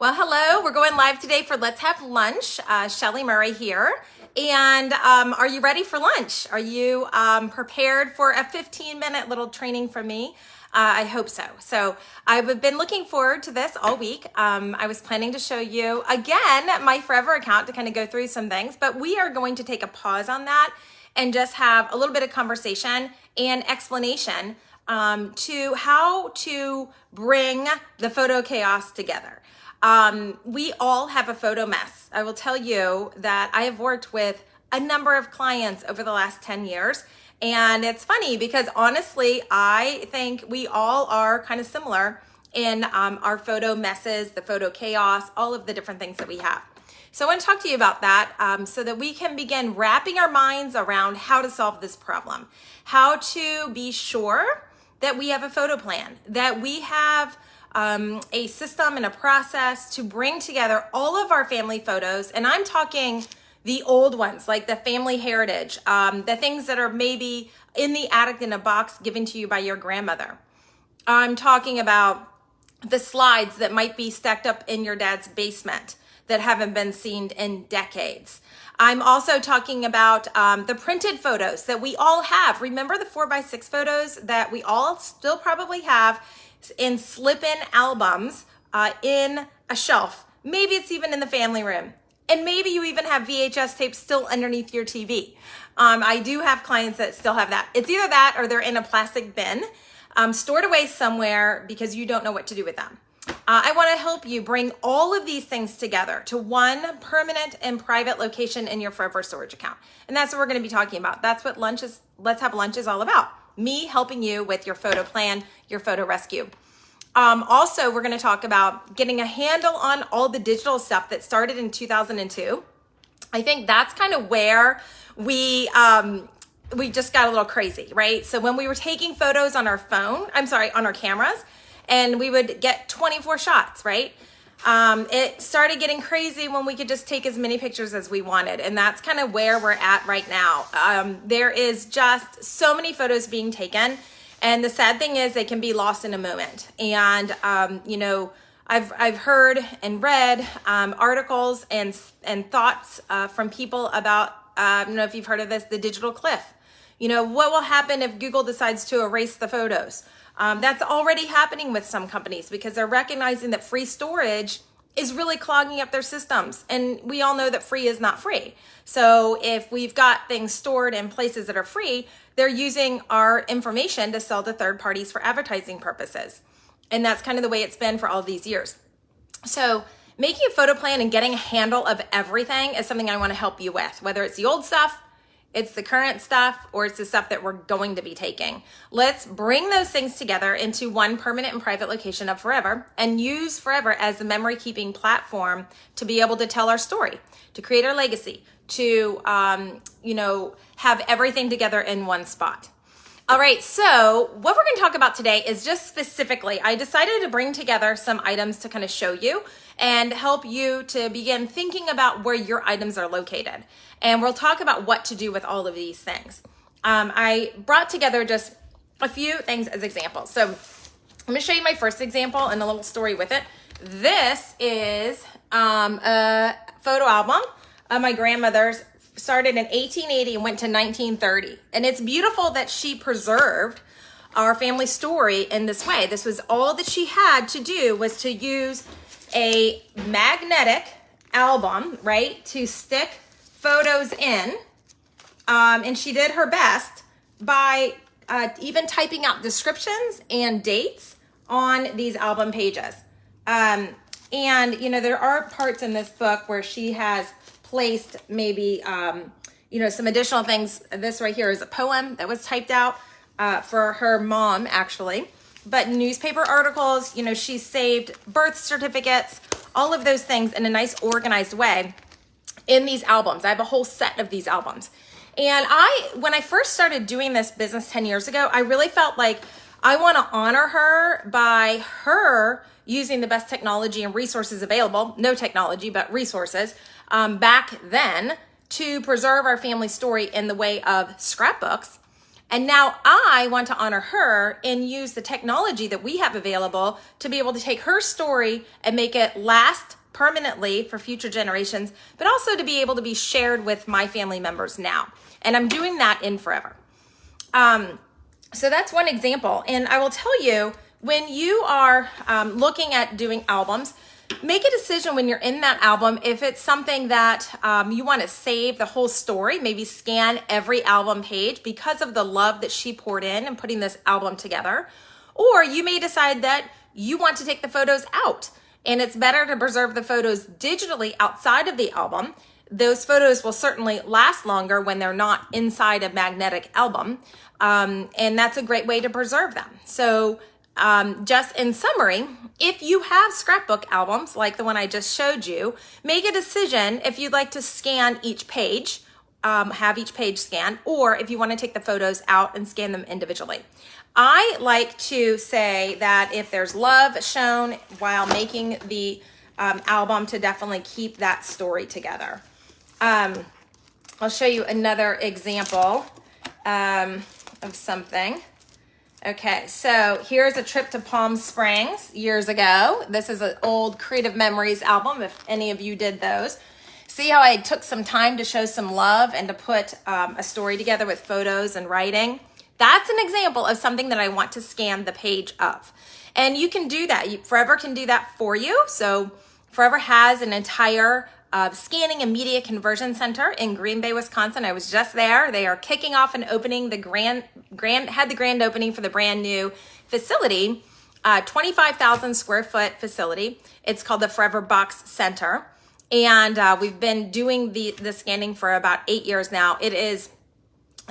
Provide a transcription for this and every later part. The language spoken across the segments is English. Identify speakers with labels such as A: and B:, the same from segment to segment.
A: Well, hello. We're going live today for Let's Have Lunch. Shelley Murray here. And are you ready for lunch? Are you prepared for a 15-minute little training from me? I hope so. So I've been looking forward to this all week. I was planning to show you, again, my Forever account to kind of go through some things, but we are going to take a pause on that and just have a little bit of conversation and explanation to how to bring the photo chaos together. We all have a photo mess. I will tell you that I have worked with a number of clients over the last 10 years. And it's funny because honestly, I think we all are kind of similar in our photo messes, the photo chaos, all of the different things that we have. So I want to talk to you about that so that we can begin wrapping our minds around how to solve this problem, how to be sure that we have a photo plan, that we have a system and a process to bring together all of our family photos. And I'm talking the old ones, like the family heritage, the things that are maybe in the attic in a box given to you by your grandmother. I'm talking about the slides that might be stacked up in your dad's basement that haven't been seen in decades. I'm also talking about the printed photos that we all have. Remember the 4x6 photos that we all still probably have in slip-in albums in a shelf. Maybe it's even in the family room. And maybe you even have VHS tapes still underneath your TV. I do have clients that still have that. It's either that or they're in a plastic bin, stored away somewhere because you don't know what to do with them. I want to help you bring all of these things together to one permanent and private location in your Forever storage account. And that's what we're going to be talking about. That's what Let's Have Lunch is all about. Me helping you with your photo plan, your photo rescue. Also, we're going to talk about getting a handle on all the digital stuff that started in 2002. I think that's kind of where we just got a little crazy, right? So when we were taking photos on our on our cameras, and we would get 24 shots, right? It started getting crazy when we could just take as many pictures as we wanted. And that's kind of where we're at right now. There is just so many photos being taken. And the sad thing is they can be lost in a moment. And, I've heard and read articles and thoughts from people about, I don't know if you've heard of this, the digital cliff. What will happen if Google decides to erase the photos? That's already happening with some companies because they're recognizing that free storage is really clogging up their systems. And we all know that free is not free. So if we've got things stored in places that are free, they're using our information to sell to third parties for advertising purposes. And that's kind of the way it's been for all these years. So making a photo plan and getting a handle of everything is something I want to help you with, whether it's the old stuff, it's the current stuff, or it's the stuff that we're going to be taking. Let's bring those things together into one permanent and private location of Forever and use Forever as the memory keeping platform to be able to tell our story, to create our legacy, to, have everything together in one spot. All right, so what we're going to talk about today is just specifically, I decided to bring together some items to kind of show you and help you to begin thinking about where your items are located. And we'll talk about what to do with all of these things. I brought together just a few things as examples. So I'm going to show you my first example and a little story with it. This is a photo album of my grandmother's. Started in 1880 and went to 1930. And it's beautiful that she preserved our family story in this way. This was all that she had to do, was to use a magnetic album, right, to stick photos in. And she did her best by even typing out descriptions and dates on these album pages. And, there are parts in this book where she has placed maybe, some additional things. This right here is a poem that was typed out for her mom, actually. But newspaper articles, she saved birth certificates, all of those things in a nice organized way in these albums. I have a whole set of these albums. And when I first started doing this business 10 years ago, I really felt like I want to honor her by her using the best technology and resources available, no technology, but resources, back then to preserve our family story in the way of scrapbooks. And now I want to honor her and use the technology that we have available to be able to take her story and make it last permanently for future generations, but also to be able to be shared with my family members now. And I'm doing that in forever. So that's one example. And I will tell you, when you are looking at doing albums, make a decision when you're in that album if it's something that you want to save the whole story, maybe scan every album page because of the love that she poured in and putting this album together. Or you may decide that you want to take the photos out, and it's better to preserve the photos digitally outside of the album. Those photos will certainly last longer when they're not inside a magnetic album, and that's a great way to preserve them. So just in summary, if you have scrapbook albums like the one I just showed you, make a decision if you'd like to scan each page, have each page scanned, or if you want to take the photos out and scan them individually. I like to say that if there's love shown while making the album, to definitely keep that story together. I'll show you another example of something. Okay, so here's a trip to Palm Springs years ago. This is an old Creative Memories album, if any of you did those. See how I took some time to show some love and to put a story together with photos and writing? That's an example of something that I want to scan the page of. And you can do that. Forever can do that for you. So Forever has an entire scanning and media conversion center in Green Bay, Wisconsin. I was just there. They are kicking off and opening the grand opening for the brand new facility, 25,000 square foot facility. It's called the Forever Box Center. And we've been doing the scanning for about 8 years now. It is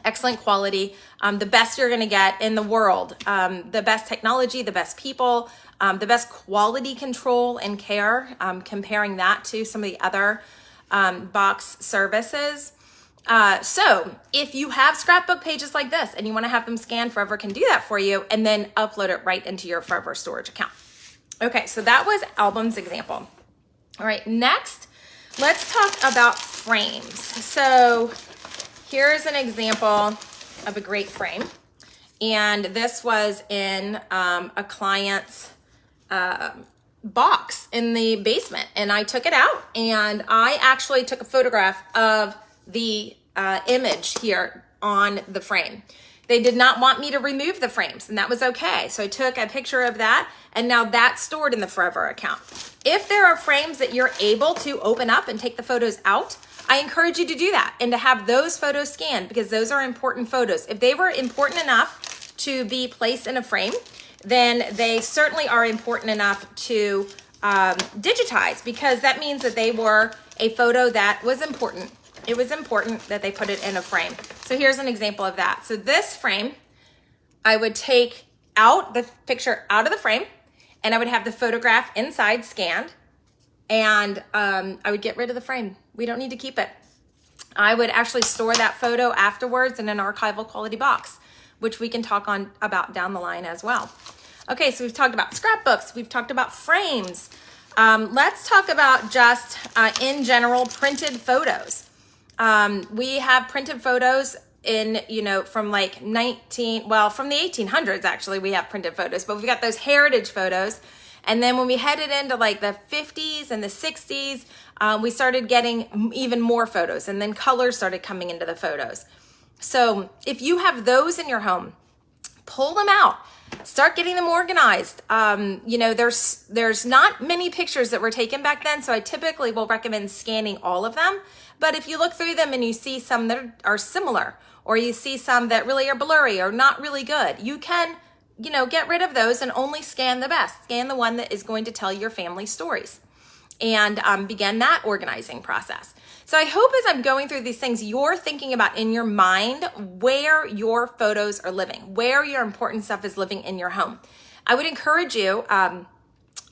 A: excellent quality, the best you're gonna get in the world, the best technology, the best people, the best quality control and care, comparing that to some of the other box services. So if you have scrapbook pages like this and you wanna have them scanned, Forever can do that for you and then upload it right into your Forever storage account. Okay, so that was albums example. All right, next, let's talk about frames. So here's an example of a great frame. And this was in a client's box in the basement. And I took it out and I actually took a photograph of the image here on the frame. They did not want me to remove the frames, and that was okay. So I took a picture of that, and now that's stored in the Forever account. If there are frames that you're able to open up and take the photos out, I encourage you to do that and to have those photos scanned, because those are important photos. If they were important enough to be placed in a frame, then they certainly are important enough to digitize, because that means that they were a photo that was important. It was important that they put it in a frame. So here's an example of that. So this frame, I would take out the picture out of the frame, and I would have the photograph inside scanned, and I would get rid of the frame. We don't need to keep it. I would actually store that photo afterwards in an archival quality box, which we can talk about down the line as well. Okay, so we've talked about scrapbooks, we've talked about frames. Let's talk about just in general printed photos. We have printed photos in, from like from the 1800s, actually, we have printed photos, but we've got those heritage photos. And then when we headed into like the 50s and the 60s, we started getting even more photos, and then colors started coming into the photos. So if you have those in your home, pull them out. Start getting them organized. There's not many pictures that were taken back then, so I typically will recommend scanning all of them. But if you look through them and you see some that are similar, or you see some that really are blurry or not really good, you can, get rid of those and only scan the best. Scan the one that is going to tell your family stories, and begin that organizing process. So I hope as I'm going through these things, you're thinking about in your mind where your photos are living, where your important stuff is living in your home. I would encourage you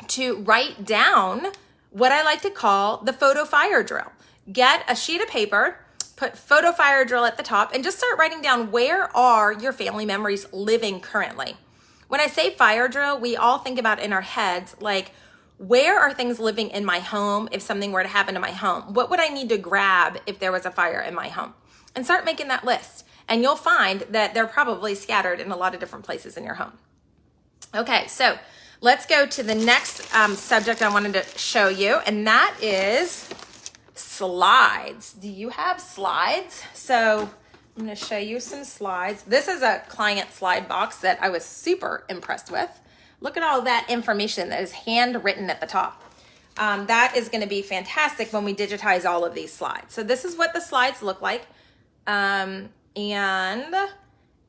A: to write down what I like to call the photo fire drill. Get a sheet of paper, put photo fire drill at the top, and just start writing down where are your family memories living currently. When I say fire drill, we all think about in our heads, like, where are things living in my home if something were to happen to my home? What would I need to grab if there was a fire in my home? And start making that list. and you'll find that they're probably scattered in a lot of different places in your home. Okay, so let's go to the next subject I wanted to show you, and that is slides. Do you have slides? So I'm going to show you some slides. This is a client slide box that I was super impressed with. Look at all that information that is handwritten at the top. That is going to be fantastic when we digitize all of these slides. So this is what the slides look like. And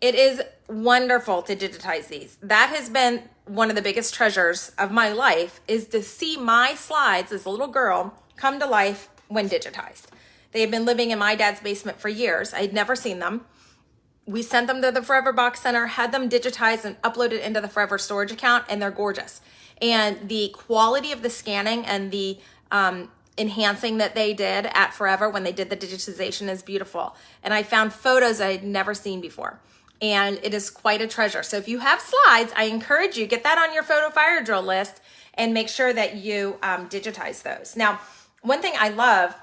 A: it is wonderful to digitize these. That has been one of the biggest treasures of my life, is to see my slides as a little girl come to life when digitized. They have been living in my dad's basement for years. I had never seen them. We sent them to the Forever Box Center, had them digitized and uploaded into the Forever storage account, and they're gorgeous. And the quality of the scanning and the enhancing that they did at Forever when they did the digitization is beautiful. And I found photos I had never seen before. And it is quite a treasure. So if you have slides, I encourage you, get that on your photo fire drill list and make sure that you digitize those. Now, one thing I love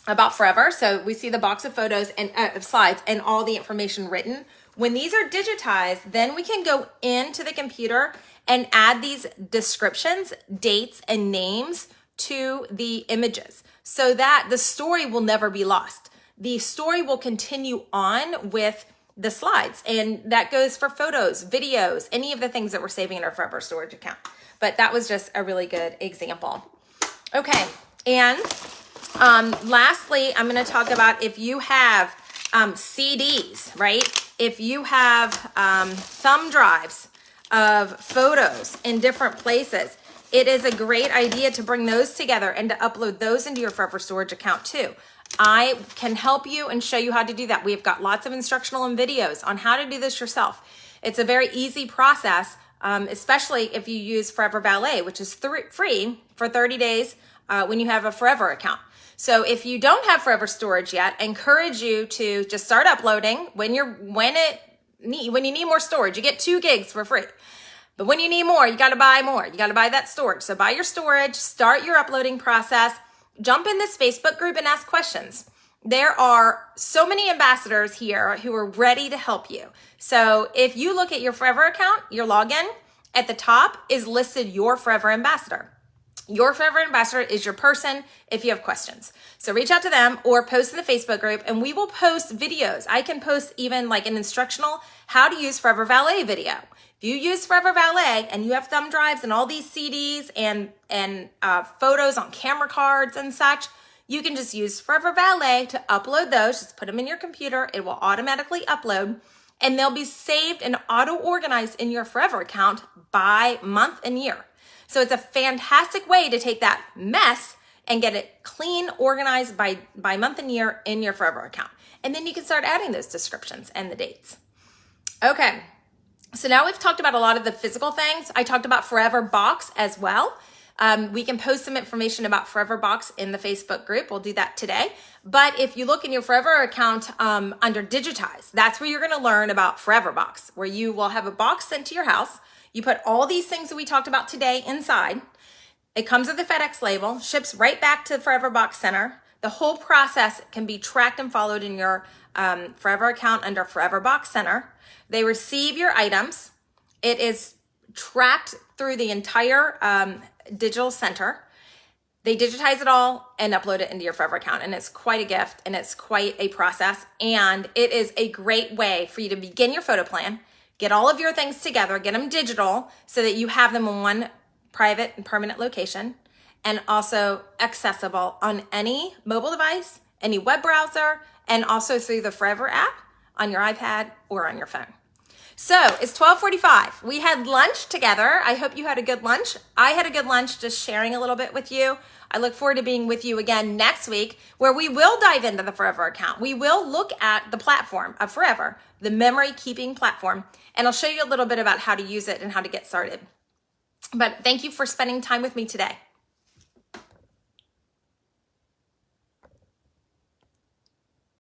A: about Forever, so we see the box of photos and of slides and all the information written. When these are digitized, then we can go into the computer and add these descriptions, dates, and names to the images so that the story will never be lost. The story will continue on with the slides, and that goes for photos, videos, any of the things that we're saving in our Forever storage account. But that was just a really good example. Okay, and lastly, I'm going to talk about if you have CDs, right? If you have thumb drives of photos in different places, it is a great idea to bring those together and to upload those into your Forever storage account too. I can help you and show you how to do that. We've got lots of instructional and videos on how to do this yourself. It's a very easy process, especially if you use Forever Valet, which is free for 30 days when you have a Forever account. So if you don't have Forever storage yet, I encourage you to just start uploading when you need more storage. You get 2 gigs for free. But when you need more, you got to buy more. You got to buy that storage. So buy your storage, start your uploading process, jump in this Facebook group and ask questions. There are so many ambassadors here who are ready to help you. So if you look at your Forever account, your login, at the top is listed your Forever ambassador. Your Forever ambassador is your person if you have questions. So reach out to them or post in the Facebook group, and we will post videos. I can post even like an instructional how to use Forever Valet video. If you use Forever Valet and you have thumb drives and all these CDs and photos on camera cards and such, you can just use Forever Valet to upload those. Just put them in your computer. It will automatically upload, and they'll be saved and auto-organized in your Forever account by month and year. So it's a fantastic way to take that mess and get it clean, organized by month and year in your Forever account. And then you can start adding those descriptions and the dates. Okay. So now we've talked about a lot of the physical things. I talked about Forever Box as well. We can post some information about Forever Box in the Facebook group. We'll do that today. But if you look in your Forever account under Digitize, that's where you're going to learn about Forever Box, where you will have a box sent to your house. You put all these things that we talked about today inside. It comes with a FedEx label, ships right back to the Forever Box Center. The whole process can be tracked and followed in your Forever account under Forever Box Center. They receive your items. It is tracked through the entire digital center. They digitize it all and upload it into your Forever account. And it's quite a gift and it's quite a process. And it is a great way for you to begin your photo plan, get all of your things together, get them digital so that you have them in one private and permanent location, and also accessible on any mobile device, any web browser, and also through the Forever app on your iPad or on your phone. So it's 12:45. We had lunch together. I hope you had a good lunch. I had a good lunch just sharing a little bit with you. I look forward to being with you again next week, where we will dive into the Forever account. We will look at the platform of Forever, the memory keeping platform, and I'll show you a little bit about how to use it and how to get started. But thank you for spending time with me today.